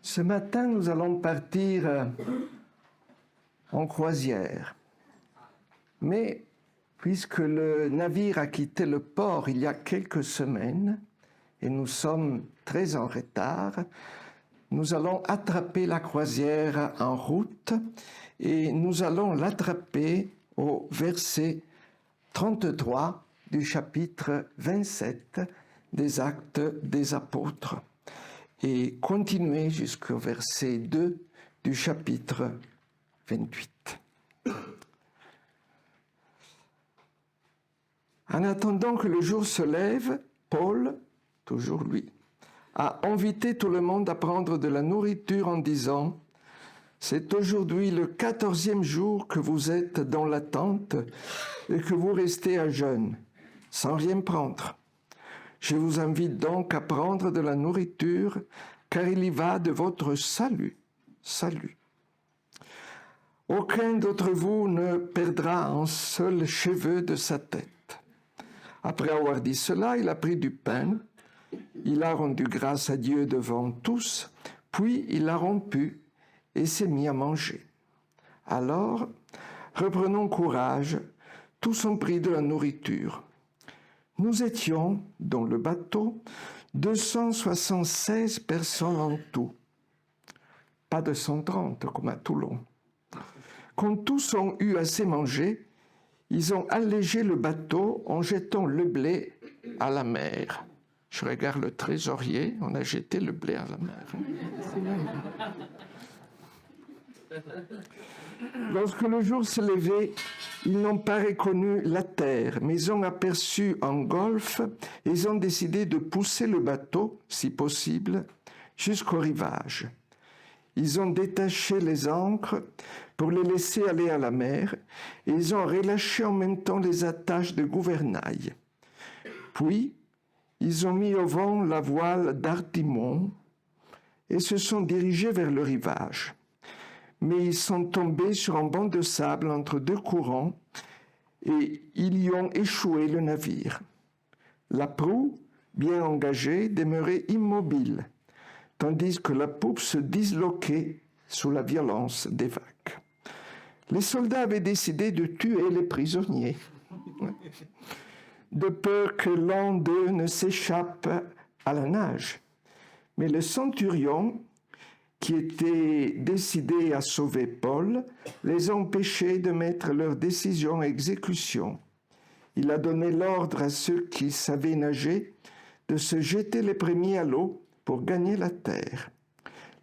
Ce matin, nous allons partir en croisière. Mais puisque le navire a quitté le port il y a quelques semaines et nous sommes très en retard, nous allons attraper la croisière en route et nous allons l'attraper au verset 33 du chapitre 27 des Actes des Apôtres et continuer jusqu'au verset 2 du chapitre 28. En attendant que le jour se lève, Paul, toujours lui, a invité tout le monde à prendre de la nourriture en disant « C'est aujourd'hui le 14e jour que vous êtes dans la tente et que vous restez à jeûne, sans rien prendre. Je vous invite donc à prendre de la nourriture, car il y va de votre salut. Salut. Aucun d'entre vous ne perdra un seul cheveu de sa tête. » Après avoir dit cela, il a pris du pain, il a rendu grâce à Dieu devant tous, puis il l'a rompu et s'est mis à manger. Alors, reprenons courage, tous ont pris de la nourriture. Nous étions, dans le bateau, 276 personnes en tout. Pas de 130 comme à Toulon. Quand tous ont eu assez mangé, ils ont allégé le bateau en jetant le blé à la mer. Je regarde le trésorier, on a jeté le blé à la mer. Lorsque le jour s'est levé, ils n'ont pas reconnu la terre, mais ils ont aperçu un golfe et ils ont décidé de pousser le bateau, si possible, jusqu'au rivage. Ils ont détaché les ancres pour les laisser aller à la mer et ils ont relâché en même temps les attaches de gouvernail. Puis, ils ont mis au vent la voile d'Artimon et se sont dirigés vers le rivage. Mais ils sont tombés sur un banc de sable entre deux courants et ils y ont échoué le navire. La proue, bien engagée, demeurait immobile, tandis que la poupe se disloquait sous la violence des vagues. Les soldats avaient décidé de tuer les prisonniers, de peur que l'un d'eux ne s'échappe à la nage. Mais le centurion, qui était décidé à sauver Paul, les a empêchés de mettre leur décision à exécution. Il a donné l'ordre à ceux qui savaient nager de se jeter les premiers à l'eau pour gagner la terre.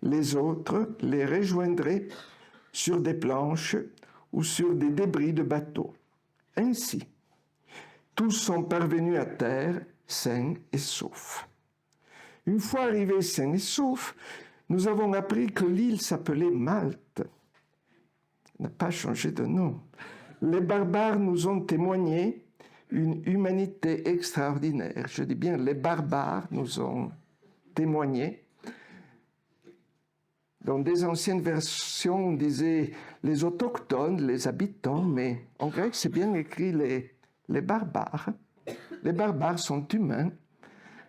Les autres les rejoindraient sur des planches ou sur des débris de bateaux. Ainsi, tous sont parvenus à terre sains et saufs. Une fois arrivés sains et saufs, nous avons appris que l'île s'appelait Malte. N'a pas changé de nom. Les barbares nous ont témoigné une humanité extraordinaire. Je dis bien, les barbares nous ont témoigné. Dans des anciennes versions, on disait les autochtones, les habitants, mais en grec, c'est bien écrit les barbares. Les barbares sont humains,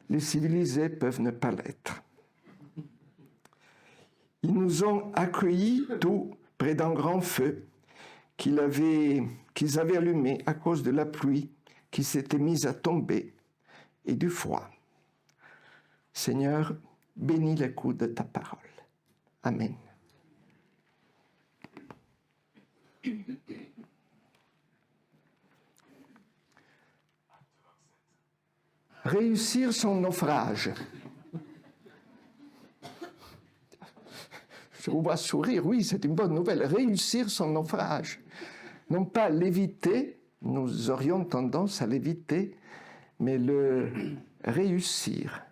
les civilisés peuvent ne pas l'être. Ils nous ont accueillis tout près d'un grand feu qu'ils avaient allumé à cause de la pluie qui s'était mise à tomber et du froid. Seigneur, bénis l'écoute de ta parole. Amen. Réussir son naufrage. Je vous vois sourire, oui, c'est une bonne nouvelle. Réussir son naufrage. Non pas l'éviter, nous aurions tendance à l'éviter, mais le réussir.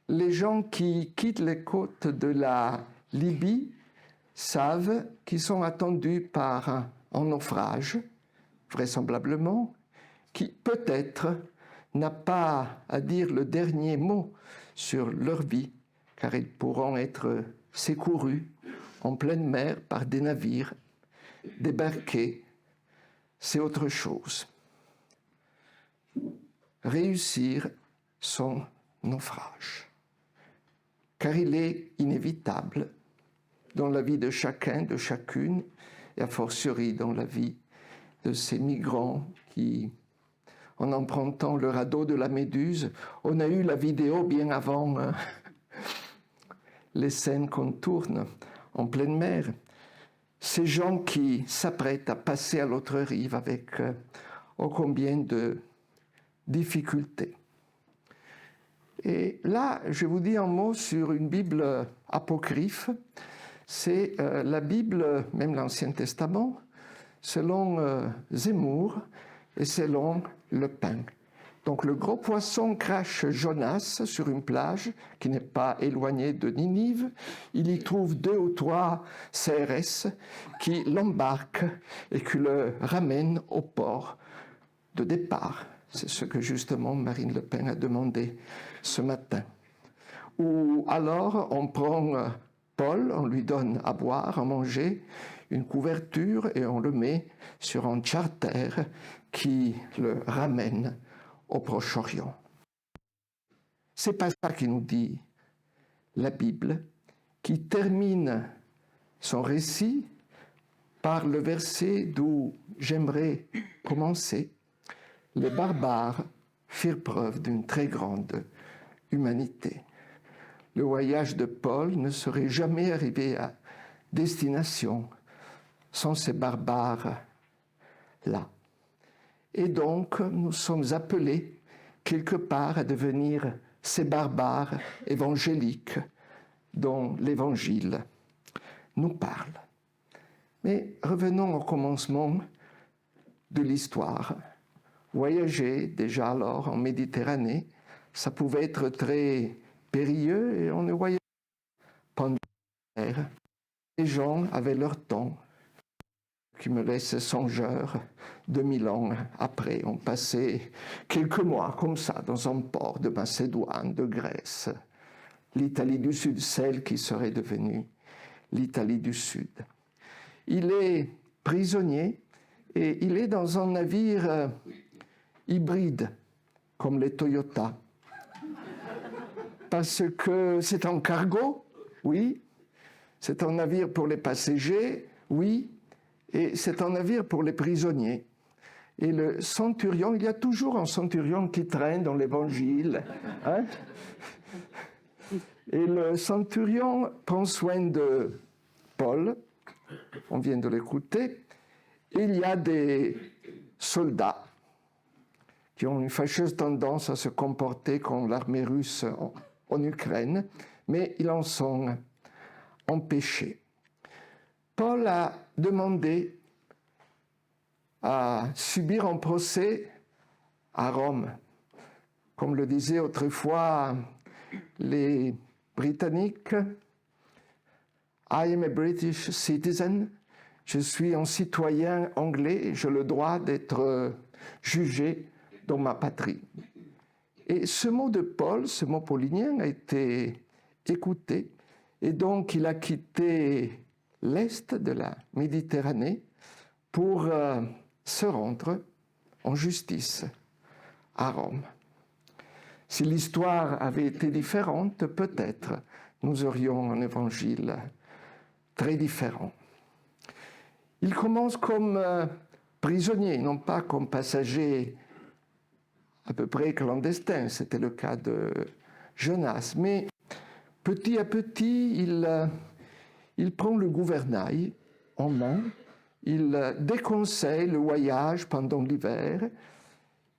Les gens qui quittent les côtes de la Libye savent qu'ils sont attendus par un naufrage, vraisemblablement, qui peut-être n'a pas à dire le dernier mot sur leur vie, car ils pourront être secourus en pleine mer par des navires, débarqués, c'est autre chose. Réussir son naufrage. car il est inévitable dans la vie de chacun, de chacune, et a fortiori dans la vie de ces migrants qui, en empruntant le radeau de la Méduse, on a eu la vidéo bien avant les scènes qu'on tourne en pleine mer. Ces gens qui s'apprêtent à passer à l'autre rive avec ô combien de difficultés. Et là, je vous dis un mot sur une Bible apocryphe. C'est la Bible, même l'Ancien Testament, selon Zemmour et selon Le Pen. Donc le gros poisson crache Jonas sur une plage qui n'est pas éloignée de Ninive. Il y trouve 2 ou 3 CRS qui l'embarquent et qui le ramènent au port de départ. C'est ce que justement Marine Le Pen a demandé ce matin. Ou alors on prend Paul, on lui donne à boire, à manger, une couverture et on le met sur un charter qui le ramène au Proche-Orient. C'est pas ça qui nous dit la Bible, qui termine son récit par le verset d'où j'aimerais commencer. Les barbares firent preuve d'une très grande humanité. Le voyage de Paul ne serait jamais arrivé à destination sans ces barbares-là. Et donc, nous sommes appelés quelque part à devenir ces barbares évangéliques dont l'Évangile nous parle. Mais revenons au commencement de l'histoire. Voyager déjà alors en Méditerranée, ça pouvait être très périlleux et on ne voyait pas pendant la mer. Les gens avaient leur temps, qui me laisse songeur 2000 ans après. On passait quelques mois comme ça dans un port de Macédoine, de Grèce, l'Italie du Sud, celle qui serait devenue l'Italie du Sud. Il est prisonnier et il est dans un navire hybride, comme les Toyota. Parce que c'est un cargo, oui, c'est un navire pour les passagers, oui, et c'est un navire pour les prisonniers. Et le centurion, il y a toujours un centurion qui traîne dans l'Évangile. Hein? Et le centurion prend soin de Paul, on vient de l'écouter. Il y a des soldats qui ont une fâcheuse tendance à se comporter comme l'armée russe en Ukraine, mais ils en sont empêchés. Paul a demandé à subir un procès à Rome. Comme le disaient autrefois les Britanniques, I am a British citizen, je suis un citoyen anglais et j'ai le droit d'être jugé dans ma patrie. Et ce mot de Paul, ce mot paulinien, a été écouté, et donc il a quitté l'est de la Méditerranée pour se rendre en justice à Rome. Si l'histoire avait été différente, peut-être nous aurions un évangile très différent. Il commence comme prisonnier, non pas comme passager à peu près clandestin, c'était le cas de Jonas, mais petit à petit, il prend le gouvernail en main, il déconseille le voyage pendant l'hiver,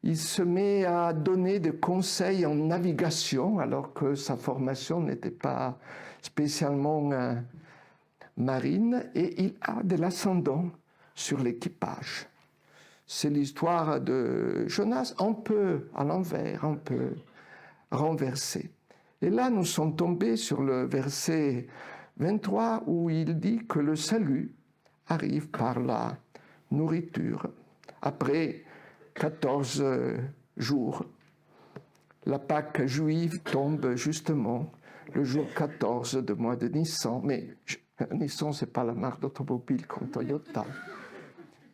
il se met à donner des conseils en navigation alors que sa formation n'était pas spécialement marine et il a de l'ascendant sur l'équipage. C'est l'histoire de Jonas, un peu à l'envers, un peu renversée. Et là, nous sommes tombés sur le verset 23 où il dit que le salut arrive par la nourriture. Après 14 jours, la Pâque juive tombe justement le jour 14 du mois de Nissan. Mais Nissan, ce n'est pas la marque d'automobile comme Toyota.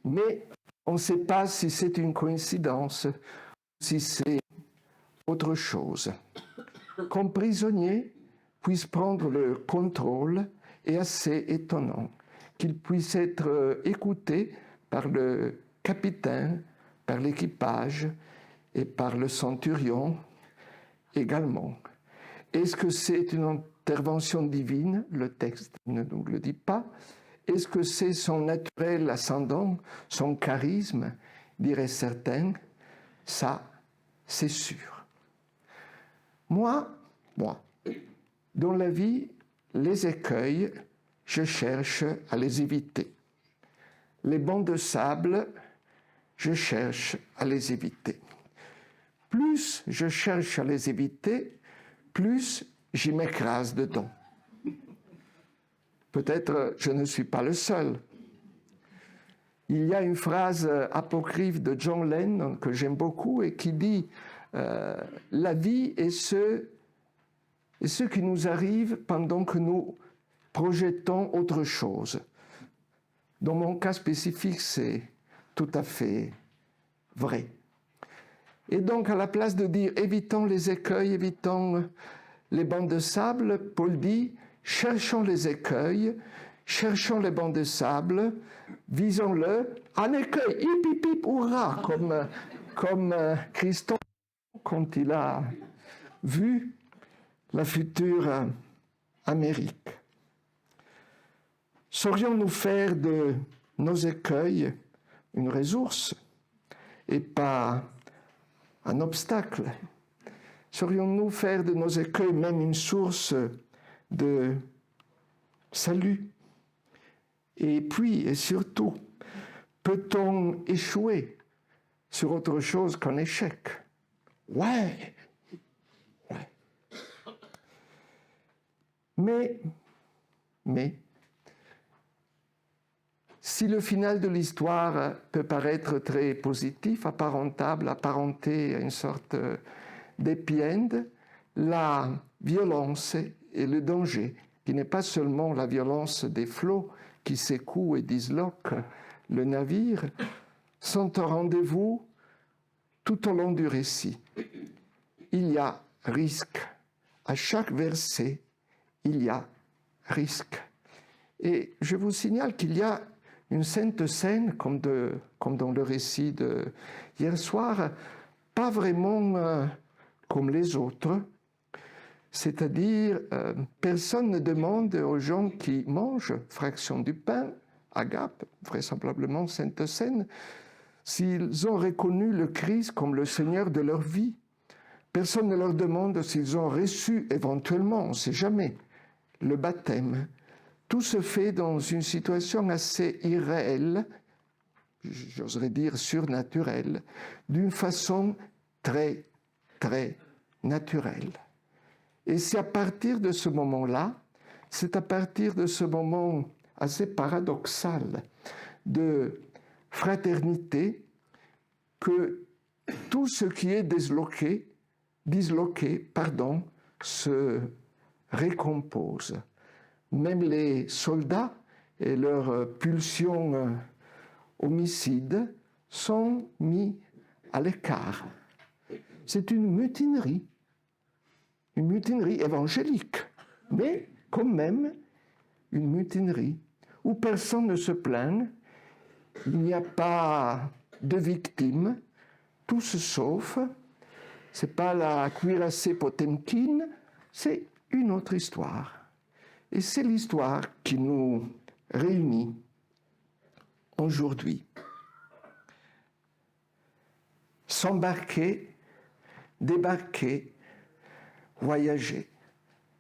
Mais on ne sait pas si c'est une coïncidence, si c'est autre chose. Comme prisonnier, puisse prendre le contrôle est assez étonnant. Qu'il puisse être écouté par le capitaine, par l'équipage et par le centurion également. Est-ce que c'est une intervention divine? Le texte ne nous le dit pas. Est-ce que c'est son naturel ascendant, son charisme? Dirait certains. Ça, c'est sûr. Moi, dans la vie, les écueils, je cherche à les éviter. Les bancs de sable, je cherche à les éviter. Plus je cherche à les éviter, plus j'y m'écrase dedans. Peut-être je ne suis pas le seul. Il y a une phrase apocryphe de John Lennon que j'aime beaucoup et qui dit la vie est ce qui nous arrive pendant que nous projetons autre chose. Dans mon cas spécifique, c'est tout à fait vrai. Et donc, à la place de dire évitons les écueils, évitons les bancs de sable, Paul dit cherchons les écueils, cherchons les bancs de sable, visons-le, un écueil, hip hip hip, hurrah, comme Christophe quand il a vu la future Amérique. Saurions-nous faire de nos écueils une ressource et pas un obstacle? Saurions-nous faire de nos écueils même une source de salut? Et puis, et surtout, peut-on échouer sur autre chose qu'un échec? Ouais. Mais, si le final de l'histoire peut paraître très positif, apparenté à une sorte d'happy end, la violence et le danger, qui n'est pas seulement la violence des flots qui secouent et disloquent le navire, sont au rendez-vous tout au long du récit. Il y a risque. À chaque verset, il y a risque. Et je vous signale qu'il y a une sainte scène, comme dans le récit de hier soir, pas vraiment comme les autres. C'est-à-dire, personne ne demande aux gens qui mangent fraction du pain, agape, vraisemblablement sainte scène, s'ils ont reconnu le Christ comme le Seigneur de leur vie. Personne ne leur demande s'ils ont reçu éventuellement, on ne sait jamais, le baptême. Tout se fait dans une situation assez irréelle, j'oserais dire surnaturelle, d'une façon très, très naturelle. Et c'est à partir de ce moment-là, c'est à partir de ce moment assez paradoxal de fraternité que tout ce qui est disloqué, se récompose. Même les soldats et leurs pulsions homicides sont mis à l'écart. C'est une mutinerie évangélique, mais quand même une mutinerie où personne ne se plaint, il n'y a pas de victimes, tout se sauve. Ce n'est pas la cuirassée Potemkin, c'est une autre histoire. Et c'est l'histoire qui nous réunit aujourd'hui. S'embarquer, débarquer, voyager,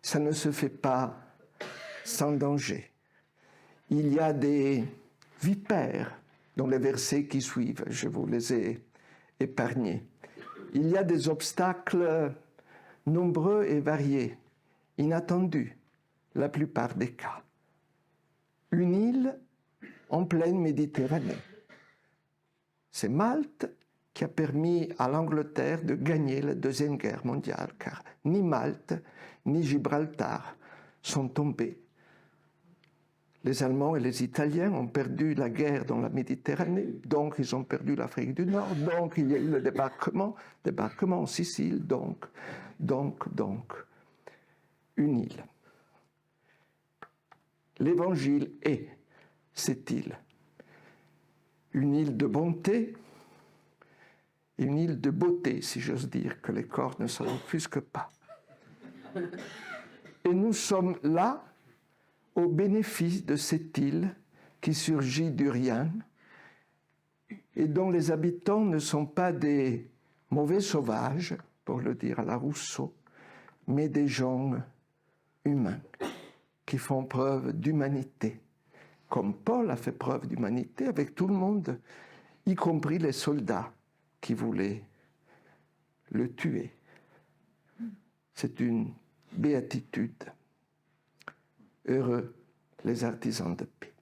ça ne se fait pas sans danger. Il y a des vipères dans les versets qui suivent, je vous les ai épargnés. Il y a des obstacles nombreux et variés, inattendus, la plupart des cas. Une île en pleine Méditerranée. C'est Malte qui a permis à l'Angleterre de gagner la Deuxième Guerre mondiale, car ni Malte ni Gibraltar sont tombés. Les Allemands et les Italiens ont perdu la guerre dans la Méditerranée, donc ils ont perdu l'Afrique du Nord, donc il y a eu le débarquement en Sicile, donc, une île. l'Évangile est cette île. Une île de bonté, une île de beauté, si j'ose dire, que les corps ne s'en offusquent pas. Et nous sommes là, au bénéfice de cette île qui surgit du rien et dont les habitants ne sont pas des mauvais sauvages, pour le dire à la Rousseau, mais des gens humains qui font preuve d'humanité, comme Paul a fait preuve d'humanité avec tout le monde, y compris les soldats qui voulaient le tuer. C'est une béatitude. Heureux les artisans de paix.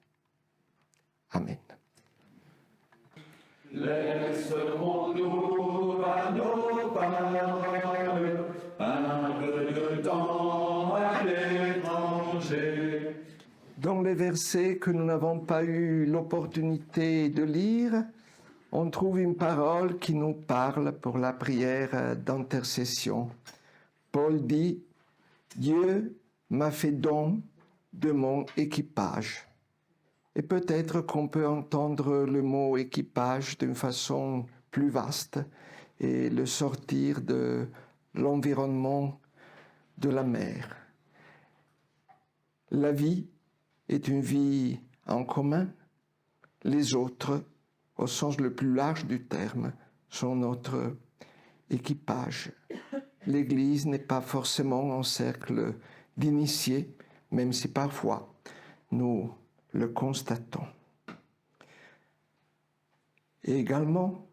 Amen. Laisse-nous à nos paroles un peu de temps à l'étranger. Dans les versets que nous n'avons pas eu l'opportunité de lire, on trouve une parole qui nous parle pour la prière d'intercession. Paul dit « Dieu m'a fait don de mon équipage ». Et peut-être qu'on peut entendre le mot équipage d'une façon plus vaste et le sortir de l'environnement de la mer. La vie est une vie en commun. Les autres, au sens le plus large du terme, sont notre équipage. L'Église n'est pas forcément un cercle d'initiés, même si parfois nous le constatons. Et également,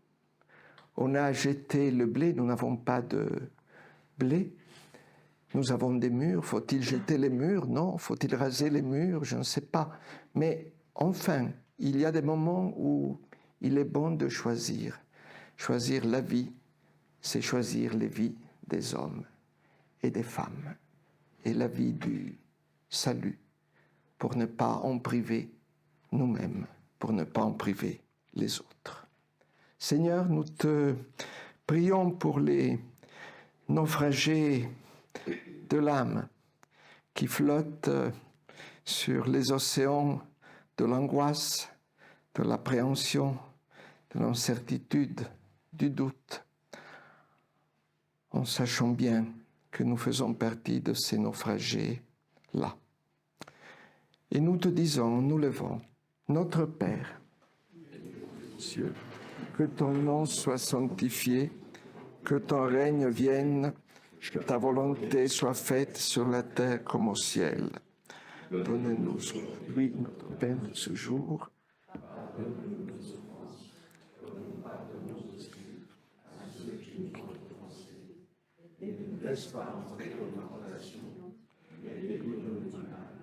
on a jeté le blé, nous n'avons pas de blé, nous avons des murs, faut-il jeter les murs? Non, faut-il raser les murs? Je ne sais pas. Mais enfin, il y a des moments où il est bon de choisir. Choisir la vie, c'est choisir les vies des hommes et des femmes, et la vie du salut, pour ne pas en priver nous-mêmes, pour ne pas en priver les autres. Seigneur, nous te prions pour les naufragés de l'âme qui flottent sur les océans de l'angoisse, de l'appréhension, de l'incertitude, du doute, en sachant bien que nous faisons partie de ces naufragés-là. Et nous te disons, nous levons, notre Père, cieux, que ton nom soit sanctifié, que ton règne vienne, que ta volonté soit faite sur la terre comme au ciel. Donne-nous aujourd'hui notre pain de ce jour. Laisse pas entrer dans la relation, mais écoute-nous du mal,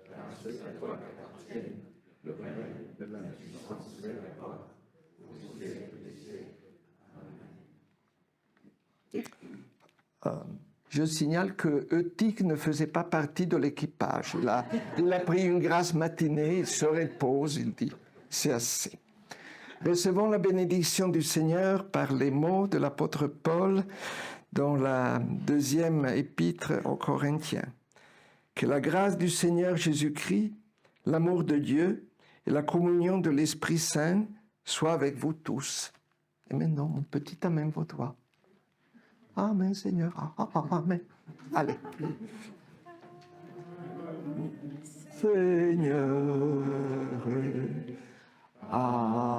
car c'est à toi qu'appartiennent le règne de la puissance et la gloire, pour les blessés. Amen. Je signale que Eutyche ne faisait pas partie de l'équipage. Il a pris une grasse matinée, il se repose, il dit, c'est assez. Recevons la bénédiction du Seigneur par les mots de l'apôtre Paul dans la deuxième épître aux Corinthiens. Que la grâce du Seigneur Jésus-Christ, l'amour de Dieu et la communion de l'Esprit Saint soient avec vous tous. Et maintenant, mon petit amen vaudois. Amen, Seigneur. Amen. Allez. Seigneur. Amen.